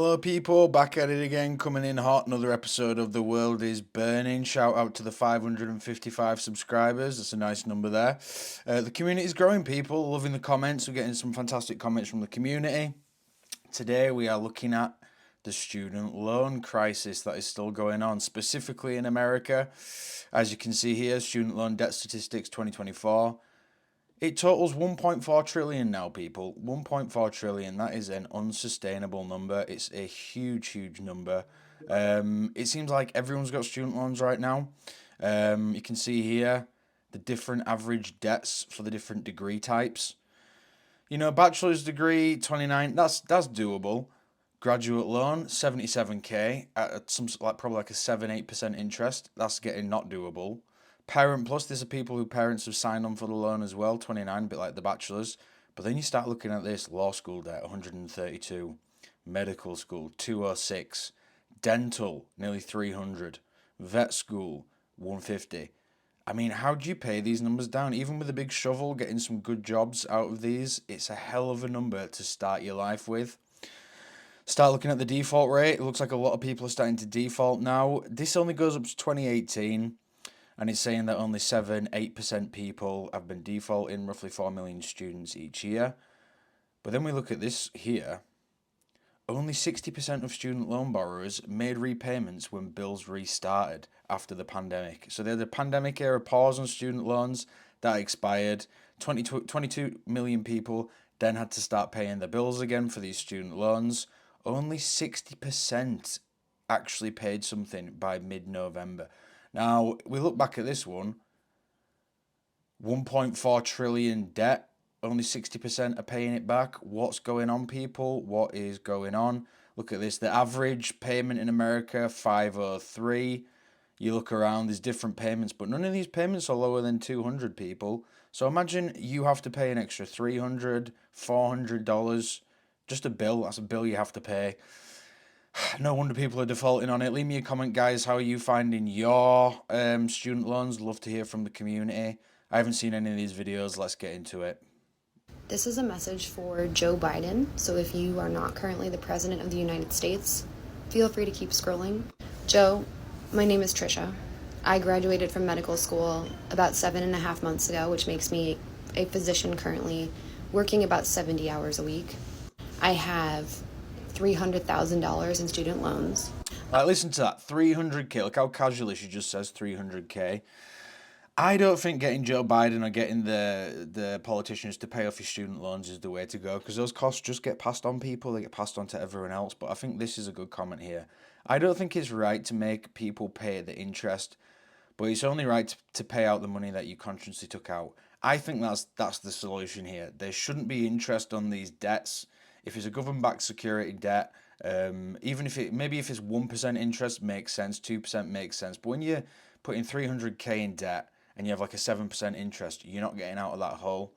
Hello, people, back at it again, coming in hot. Another episode of The World is Burning. Shout out to the 555 subscribers. That's a nice number there. The community is growing, people. Loving the comments. We're getting some fantastic comments from the community. Today, we are looking at the student loan crisis that is still going on, specifically in America. As you can see here, student loan debt statistics 2024. It totals 1.4 trillion now, people. 1.4 trillion. That is an unsustainable number. It's a huge, huge number. It seems like everyone's got student loans right now. You can see here the different average debts for the different degree types. You know, bachelor's degree 29. That's doable. Graduate loan 77k at some like probably like a 7-8% interest. That's getting not doable. Parent Plus, these are people who parents have signed on for the loan as well, 29, a bit like the bachelor's. But then you start looking at this law school debt, 132, medical school, 206, dental, nearly 300, vet school, 150. I mean, how do you pay these numbers down? Even with a big shovel, getting some good jobs out of these, it's a hell of a number to start your life with. Start looking at the default rate. It looks like a lot of people are starting to default now. This only goes up to 2018. And it's saying that only 7-8% people have been defaulting, roughly 4 million students each year. But then we look at this here. Only 60% of student loan borrowers made repayments when bills restarted after the pandemic. So they had a pandemic era pause on student loans that expired. 22 million people then had to start paying their bills again for these student loans. Only 60% actually paid something by mid-November. Now, we look back at this one, 1.4 trillion debt, only 60% are paying it back. What's going on, people? What is going on? Look at this, the average payment in America, 503. You look around, there's different payments, but none of these payments are lower than 200, people. So imagine you have to pay an extra $300, $400, just a bill. That's a bill you have to pay. No wonder people are defaulting on it. Leave me a comment, guys. How are you finding your student loans? Love to hear from the community. I haven't seen any of these videos. Let's get into it. This is a message for Joe Biden. So if you are not currently the President of the United States, feel free to keep scrolling. Joe, my name is Trisha. I graduated from medical school about 7.5 months ago, which makes me a physician currently working about 70 hours a week. I have $300,000 in student loans. Like, listen to that. 300k. Look how casually she just says 300k. I don't think getting Joe Biden or getting the politicians to pay off your student loans is the way to go, because those costs just get passed on people. They get passed on to everyone else. But I think this is a good comment here. I don't think it's right to make people pay the interest, but it's only right to pay out the money that you consciously took out. I think that's the solution here. There shouldn't be interest on these debts. If it's a government-backed security debt, even if if it's 1% interest makes sense, 2% makes sense. But when you're putting 300k in debt and you have like a 7% interest, you're not getting out of that hole.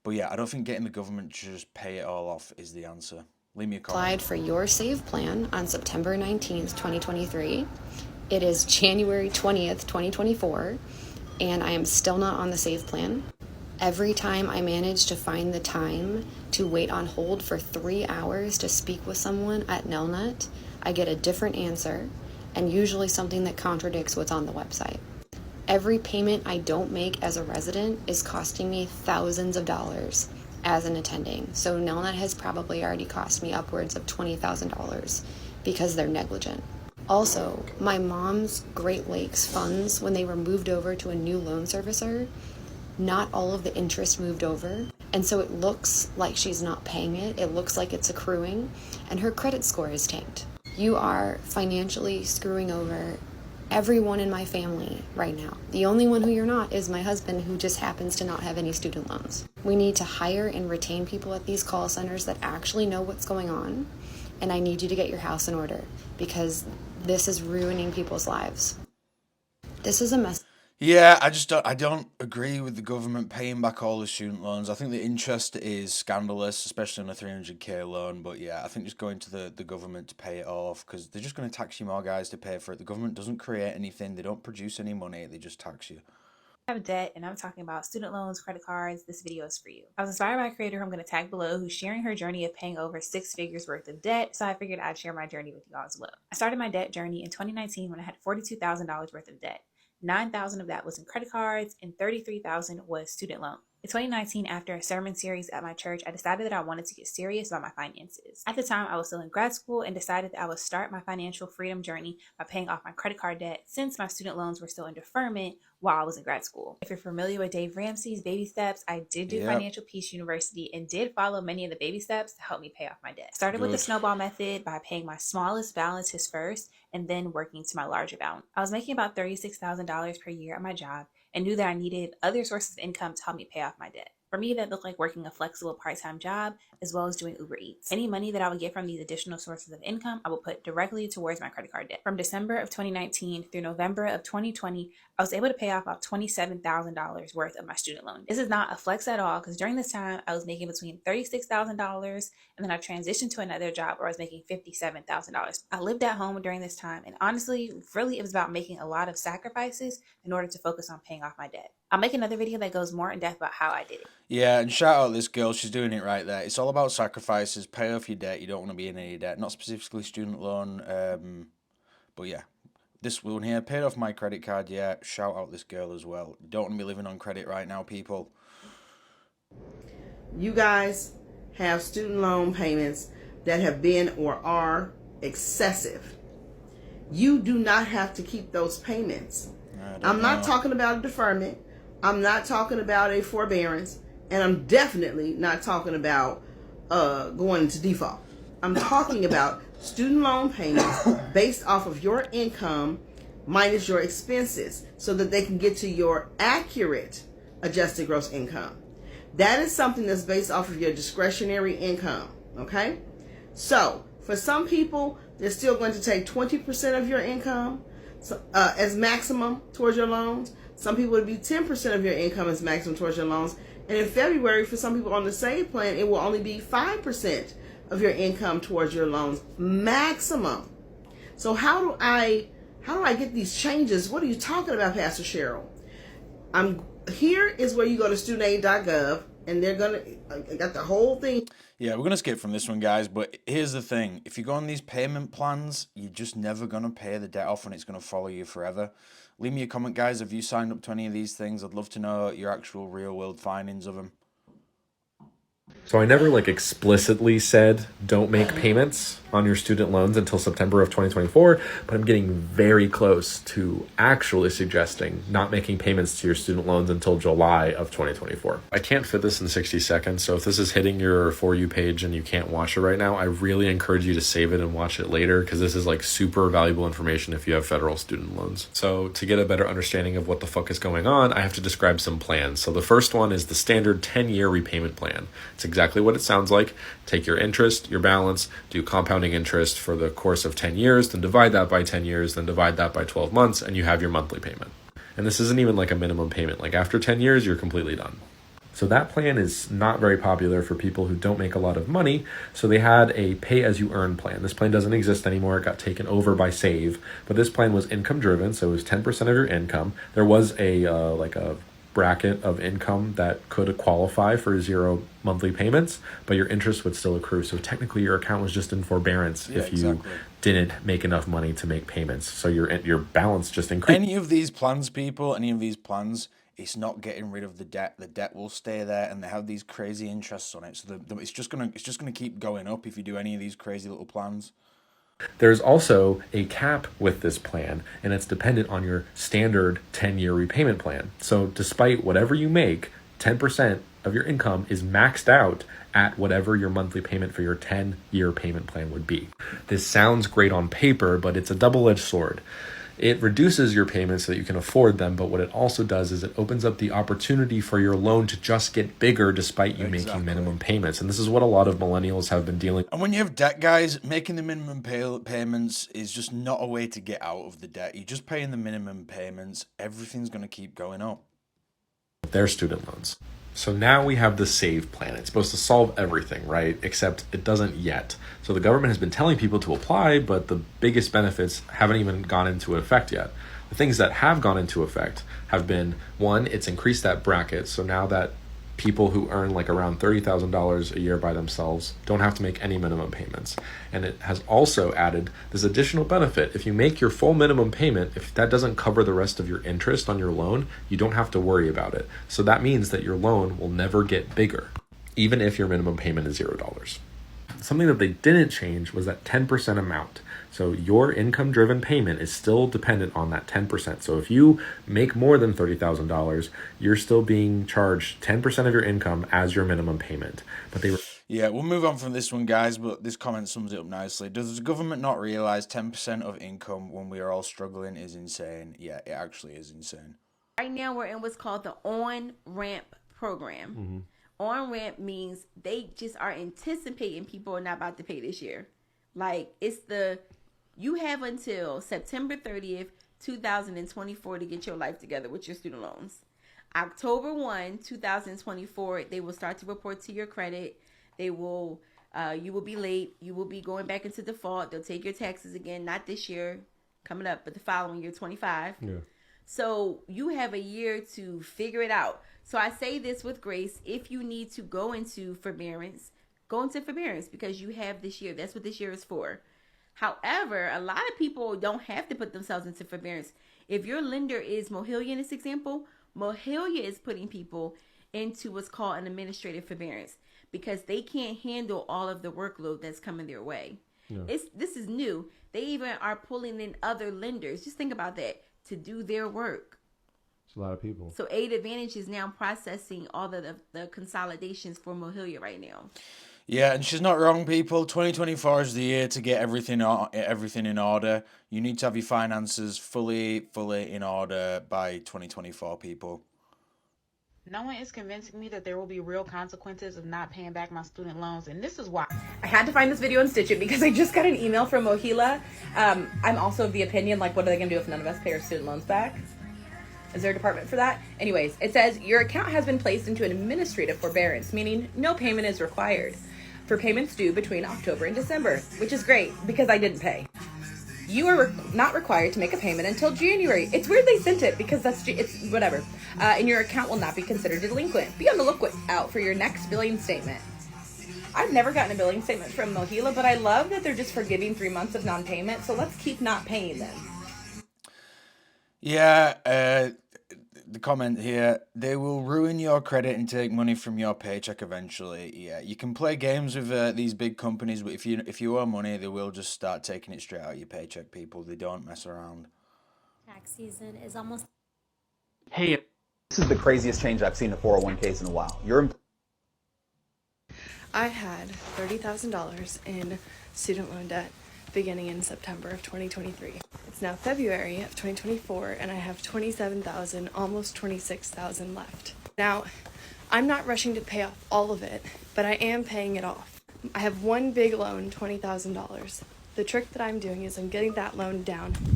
But yeah, I don't think getting the government to just pay it all off is the answer. Leave me a comment. Applied for your SAVE plan on September 19th, 2023. It is January 20th, 2024, and I am still not on the SAVE plan. Every time I manage to find the time to wait on hold for 3 hours to speak with someone at Nelnet, I get a different answer, and usually something that contradicts what's on the website. Every payment I don't make as a resident is costing me thousands of dollars as an attending. So Nelnet has probably already cost me upwards of $20,000 because they're negligent. Also, my mom's Great Lakes funds, when they were moved over to a new loan servicer, not all of the interest moved over. And so it looks like she's not paying it. It looks like it's accruing, and her credit score is tanked. You are financially screwing over everyone in my family right now. The only one who you're not is my husband, who just happens to not have any student loans. We need to hire and retain people at these call centers that actually know what's going on. And I need you to get your house in order, because this is ruining people's lives. This is a mess. Yeah, I don't agree with the government paying back all the student loans. I think the interest is scandalous, especially on a 300k loan. But yeah, I think just going to the government to pay it off, because they're just going to tax you more, guys, to pay for it. The government doesn't create anything. They don't produce any money. They just tax you. Have debt, and I'm talking about student loans, credit cards, this video is for you. I was inspired by a creator who I'm going to tag below who's sharing her journey of paying over 6 figures worth of debt, so I figured I'd share my journey with you all as well. I started my debt journey in 2019 when I had $42,000 worth of debt. $9,000 of that was in credit cards and $33,000 was student loan. In 2019, after a sermon series at my church, I decided that I wanted to get serious about my finances. At the time, I was still in grad school and decided that I would start my financial freedom journey by paying off my credit card debt since my student loans were still in deferment while I was in grad school. If you're familiar with Dave Ramsey's baby steps, I did do Financial Peace University and did follow many of the baby steps to help me pay off my debt. Started with the snowball method by paying my smallest balances first and then working to my larger balance. I was making about $36,000 per year at my job and knew that I needed other sources of income to help me pay off my debt. For me, that looked like working a flexible part-time job as well as doing Uber Eats. Any money that I would get from these additional sources of income, I would put directly towards my credit card debt. From December of 2019 through November of 2020, I was able to pay off about $27,000 worth of my student loan. This is not a flex at all because during this time, I was making between $36,000 and then I transitioned to another job where I was making $57,000. I lived at home during this time and honestly, really it was about making a lot of sacrifices in order to focus on paying off my debt. I'll make another video that goes more in depth about how I did it. Yeah, and shout out this girl, she's doing it right there. It's all about sacrifices, pay off your debt. You don't want to be in any debt, not specifically student loan, but yeah. This one here, paid off my credit card, yeah. Shout out this girl as well. You don't want to be living on credit right now, people. You guys have student loan payments that have been or are excessive. You do not have to keep those payments. I'm not talking about a deferment. I'm not talking about a forbearance. And I'm definitely not talking about going into default. I'm talking about student loan payments based off of your income minus your expenses so that they can get to your accurate adjusted gross income. That is something that's based off of your discretionary income, okay? So for some people, they're still going to take 20% of your income as maximum towards your loans. Some people would be 10% of your income as maximum towards your loans. And in February, for some people on the SAVE plan, it will only be 5% of your income towards your loans maximum. So how do I get these changes? What are you talking about, Pastor Cheryl? Here is where you go to studentaid.gov and they're gonna got the whole thing. Yeah, we're gonna skip from this one, guys, but here's the thing. If you go on these payment plans, you're just never gonna pay the debt off and it's gonna follow you forever. Leave me a comment, guys. Have you signed up to any of these things? I'd love to know your actual real world findings of them. So I never explicitly said don't make payments on your student loans until September of 2024, but I'm getting very close to actually suggesting not making payments to your student loans until July of 2024. I can't fit this in 60 seconds, so if this is hitting your For You page and you can't watch it right now, I really encourage you to save it and watch it later because this is super valuable information if you have federal student loans. So to get a better understanding of what the fuck is going on, I have to describe some plans. So the first one is the standard 10-year repayment plan. It's exactly what it sounds like. Take your interest, your balance, do compounding interest for the course of 10 years, then divide that by 10 years, then divide that by 12 months, and you have your monthly payment. And this isn't even a minimum payment. After 10 years, you're completely done. So that plan is not very popular for people who don't make a lot of money. So they had a pay-as-you-earn plan. This plan doesn't exist anymore. It got taken over by Save. But this plan was income-driven, so it was 10% of your income. There was a bracket of income that could qualify for 0 monthly payments, but your interest would still accrue. So technically your account was just in forbearance if you didn't make enough money to make payments. So your balance just increased. Any of these plans, people, it's not getting rid of the debt. The debt will stay there, and they have these crazy interests on it. So it's just gonna keep going up if you do any of these crazy little plans. There's also a cap with this plan, and it's dependent on your standard 10-year repayment plan. So despite whatever you make, 10% of your income is maxed out at whatever your monthly payment for your 10-year payment plan would be. This sounds great on paper, but it's a double-edged sword. It reduces your payments so that you can afford them, but what it also does is it opens up the opportunity for your loan to just get bigger despite you making minimum payments. And this is what a lot of millennials have been dealing with. And when you have debt, guys, making the minimum payments is just not a way to get out of the debt. You're just paying the minimum payments. Everything's going to keep going up. their student loans. So now we have the SAVE plan. It's supposed to solve everything, right? Except it doesn't yet. So the government has been telling people to apply, but the biggest benefits haven't even gone into effect yet. The things that have gone into effect have been, one, it's increased that bracket. So now that people who earn like around $30,000 a year by themselves don't have to make any minimum payments. And it has also added this additional benefit. If you make your full minimum payment, if that doesn't cover the rest of your interest on your loan, you don't have to worry about it. So that means that your loan will never get bigger, even if your minimum payment is $0. Something that they didn't change was that 10% amount. So your income-driven payment is still dependent on that 10%. So if you make more than $30,000, you're still being charged 10% of your income as your minimum payment. But Yeah, we'll move on from this one, guys, but this comment sums it up nicely. Does the government not realize 10% of income when we are all struggling is insane? Yeah, it actually is insane. Right now we're in what's called the on-ramp program. On-ramp means they just are anticipating people are not about to pay this year. Like, you have until September 30th, 2024 to get your life together with your student loans. October 1, 2024, they will start to report to your credit. They will, you will be late. You will be going back into default. They'll take your taxes again, not this year coming up, but the following year, 25. Yeah. So you have a year to figure it out. So I say this with grace. If you need to go into forbearance, because you have this year. That's what this year is for. However, a lot of people don't have to put themselves into forbearance. If your lender is Mohilia in this example, Mohilia is putting people into what's called an administrative forbearance because they can't handle all of the workload that's coming their way. Yeah. This is new. They even are pulling in other lenders. Just think about that, to do their work. It's a lot of people. So Aid Advantage is now processing all the consolidations for Mohilia right now. Yeah, and she's not wrong, people. 2024 is the year to get everything in order. You need to have your finances fully in order by 2024, people. No one is convincing me that there will be real consequences of not paying back my student loans, and this is why. I had to find this video and stitch it because I just got an email from Mohila. I'm also of the opinion, like, what are they going to do if none of us pay our student loans back? Is there a department for that? Anyways, it says, your account has been placed into an administrative forbearance, meaning no payment is required for payments due between October and December, which is great because I didn't pay. You are not required to make a payment until January. It's weird they sent it because it's whatever. And your account will not be considered delinquent. Be on the lookout for your next billing statement. I've never gotten a billing statement from Mohila, but I love that they're just forgiving 3 months of non-payment. So let's keep not paying them. Yeah, the comment here, they will ruin your credit and take money from your paycheck eventually. Yeah, you can play games with these big companies, but if you owe money, they will just start taking it straight out of your paycheck, people. They don't mess around. Tax season is almost... Hey, this is the craziest change I've seen to 401ks in a while. I had $30,000 in student loan debt beginning in September of 2023. It's now February of 2024 and I have $27,000, almost $26,000 left. Now, I'm not rushing to pay off all of it, but I am paying it off. I have one big loan, $20,000. The trick that I'm doing is I'm getting that loan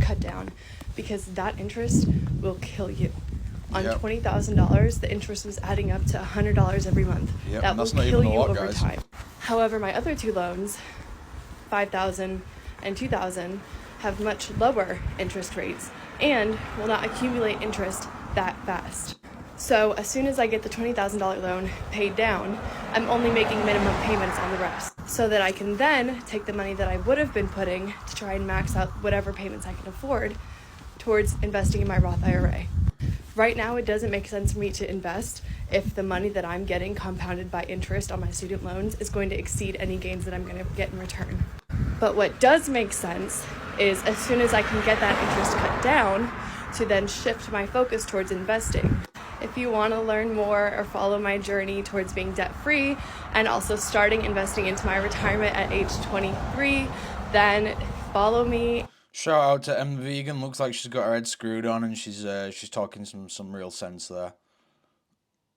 cut down, because that interest will kill you. On $20,000, the interest was adding up to $100 every month. That will kill you over time. However, my other two loans, $5,000 and $2,000, have much lower interest rates and will not accumulate interest that fast. So as soon as I get the $20,000 loan paid down, I'm only making minimum payments on the rest, so that I can then take the money that I would have been putting to try and max out whatever payments I can afford towards investing in my Roth IRA. Right now, it doesn't make sense for me to invest if the money that I'm getting compounded by interest on my student loans is going to exceed any gains that I'm going to get in return. But what does make sense is, as soon as I can get that interest cut down, to then shift my focus towards investing. If you want to learn more or follow my journey towards being debt-free and also starting investing into my retirement at age 23, then follow me. Shout out to M Vegan. Looks like she's got her head screwed on and she's talking some real sense there.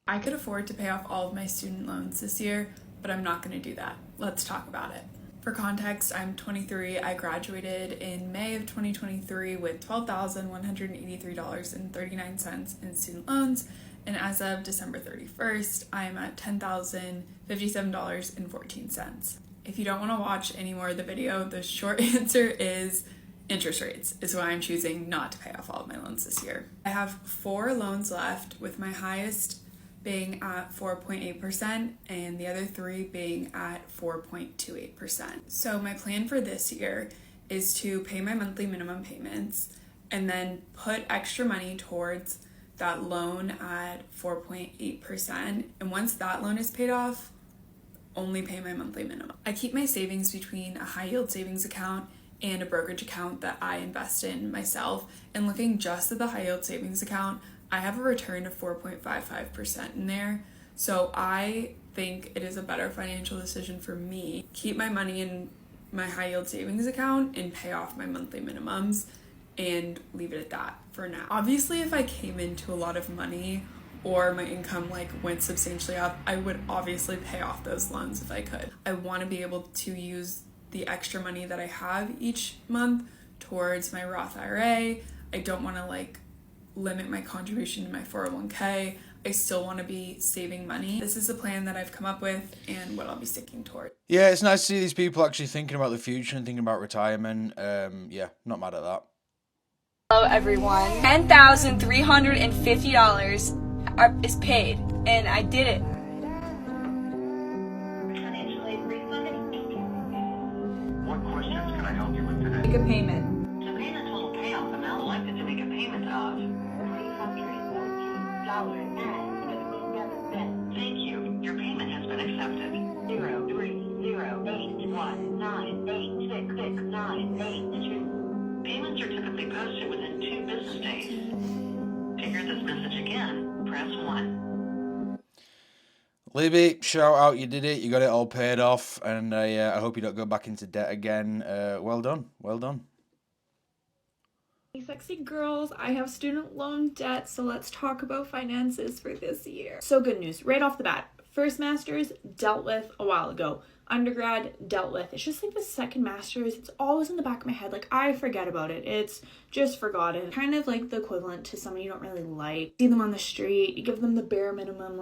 I could afford to pay off all of my student loans this year, but I'm not going to do that. Let's talk about it. For context, I'm 23. I graduated in May of 2023 with $12,183.39 in student loans, and as of December 31st, I am at $10,057.14. If you don't want to watch any more of the video, the short answer is interest rates is why I'm choosing not to pay off all of my loans this year. I have 4 loans left, with my highest being at 4.8% and the other 3 being at 4.28%. So my plan for this year is to pay my monthly minimum payments and then put extra money towards that loan at 4.8%. And once that loan is paid off, only pay my monthly minimum. I keep my savings between a high yield savings account and a brokerage account that I invest in myself. And looking just at the high yield savings account, I have a return of 4.55% in there. So I think it is a better financial decision for me. Keep my money in my high yield savings account and pay off my monthly minimums and leave it at that for now. Obviously, if I came into a lot of money or my income went substantially up, I would obviously pay off those loans if I could. I want to be able to use the extra money that I have each month towards my Roth IRA. I don't want to limit my contribution to my 401k. I still want to be saving money. This is a plan that I've come up with and what I'll be sticking toward. Yeah, it's nice to see these people actually thinking about the future and thinking about retirement. Yeah, not mad at that. Hello everyone. $10,350 is paid, and I did it. What questions can I help you with today? Make a payment. To pay the total payoff amount elected to make a payment of $314.57. Thank you. Your payment has been accepted. 0308869866982. Payments are typically posted within 2 business days. To hear this message again, press 1. Libby, shout out, you did it. You got it all paid off, and I hope you don't go back into debt again. Well done. Well done. Hey sexy girls, I have student loan debt, so let's talk about finances for this year. So good news, right off the bat. First master's dealt with a while ago. Undergrad dealt with. It's just the second master's, it's always in the back of my head. I forget about it. It's just forgotten. Kind of the equivalent to someone you don't really like. See them on the street, you give them the bare minimum,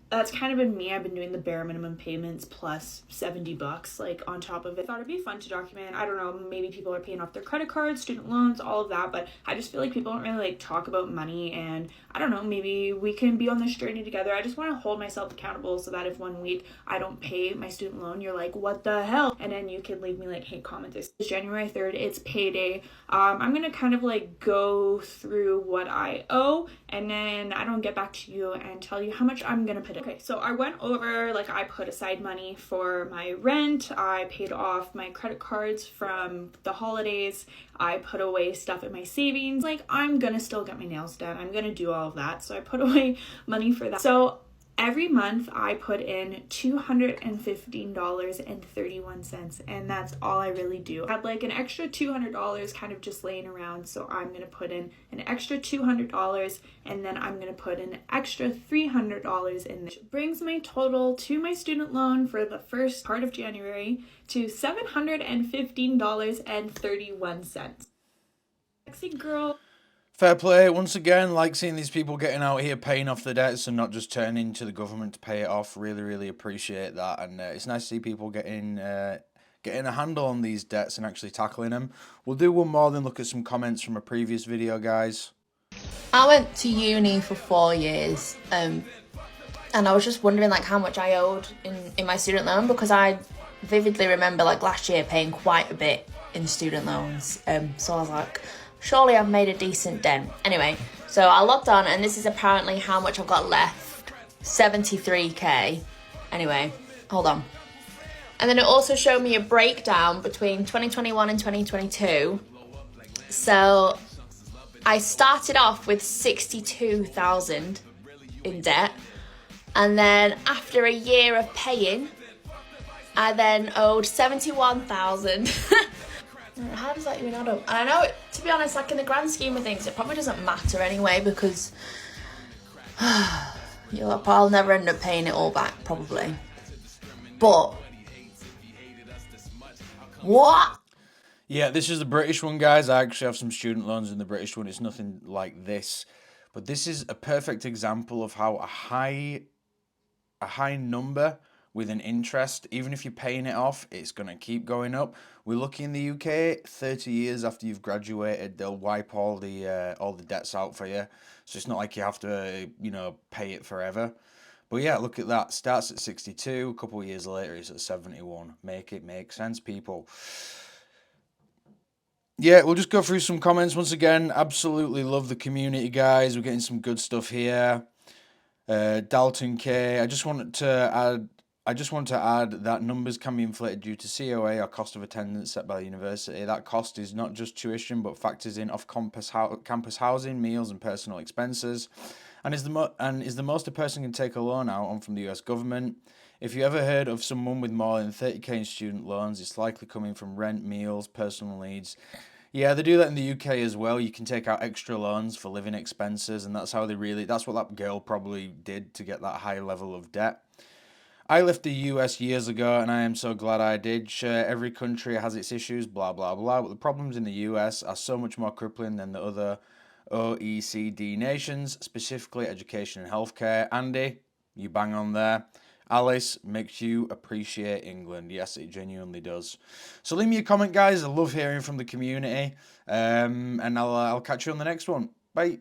that's kind of been me. I've been doing the bare minimum payments plus $70 on top of it. I thought it'd be fun to document. I don't know, maybe people are paying off their credit cards, student loans, all of that, but I just feel like people don't really talk about money, and I don't know, maybe we can be on this journey together. I just want to hold myself accountable so that if one week I don't pay my student loan, you're like, what the hell? And then you can leave me hate comments. It's January 3rd, it's payday. I'm gonna kind of go through what I owe, and then I don't get back to you and tell you how much I'm gonna put in. Okay, so I went over, I put aside money for my rent, I paid off my credit cards from the holidays, I put away stuff in my savings. I'm gonna still get my nails done, I'm gonna do all of that, so I put away money for that. So every month I put in $215.31, and that's all I really do. I had an extra $200 kind of just laying around, so I'm gonna put in an extra $200, and then I'm gonna put an extra $300 in, which brings my total to my student loan for the first part of January to $715.31. Sexy girl. Fair play. Once again, seeing these people getting out here paying off the debts and not just turning to the government to pay it off. Really, really appreciate that. And it's nice to see people getting a handle on these debts and actually tackling them. We'll do one more, then look at some comments from a previous video, guys. I went to uni for 4 years, and I was just wondering how much I owed in my student loan, because I vividly remember last year paying quite a bit in student loans. So I was like, surely I've made a decent dent. Anyway, so I logged on, and this is apparently how much I've got left. 73k. Anyway, hold on. And then it also showed me a breakdown between 2021 and 2022. So I started off with 62,000 in debt, and then after a year of paying, I then owed 71,000. How does that even add up? And I know, to be honest, in the grand scheme of things, it probably doesn't matter anyway, because I'll never end up paying it all back, probably. But what? Yeah, this is the British one, guys. I actually have some student loans in the British one. It's nothing like this. But this is a perfect example of how a high number with an interest, even if you're paying it off, it's going to keep going up. We're lucky in the UK, 30 years after you've graduated, they'll wipe all the debts out for you. So it's not like you have to, pay it forever. But yeah, look at that. Starts at 62, a couple of years later it's at 71. Make it make sense, people. Yeah, we'll just go through some comments once again. Absolutely love the community, guys. We're getting some good stuff here. Dalton K. I just want to add that numbers can be inflated due to COA or cost of attendance set by the university. That cost is not just tuition, but factors in off-campus housing, meals, and personal expenses, and is the most a person can take a loan out on from the US government. If you ever heard of someone with more than 30k in student loans, it's likely coming from rent, meals, personal needs. Yeah, they do that in the UK as well. You can take out extra loans for living expenses, and that's what that girl probably did to get that high level of debt. I left the US years ago, and I am so glad I did. Sure, every country has its issues, blah, blah, blah, but the problems in the US are so much more crippling than the other OECD nations, specifically education and healthcare. Andy, you bang on there. Alice, makes you appreciate England. Yes, it genuinely does. So leave me a comment, guys. I love hearing from the community. And I'll catch you on the next one. Bye.